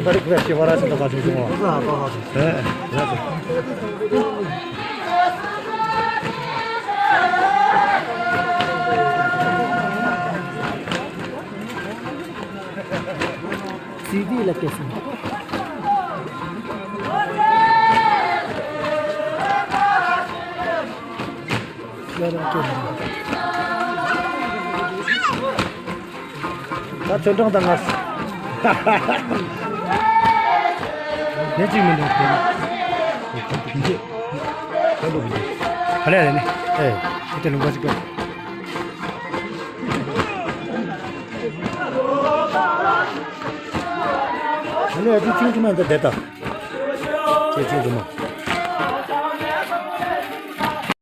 bari kuvvetli var aslında kaçıncı mu? He, zaten. CD ile kesin. Merak etme. 나 전통 당갔어. 내 지금은 이제 저도 이제 할래야 되네. 예, 그때는 거지 거. 오늘 어디 찍으면 안 돼, 됐다. 제 찍으면.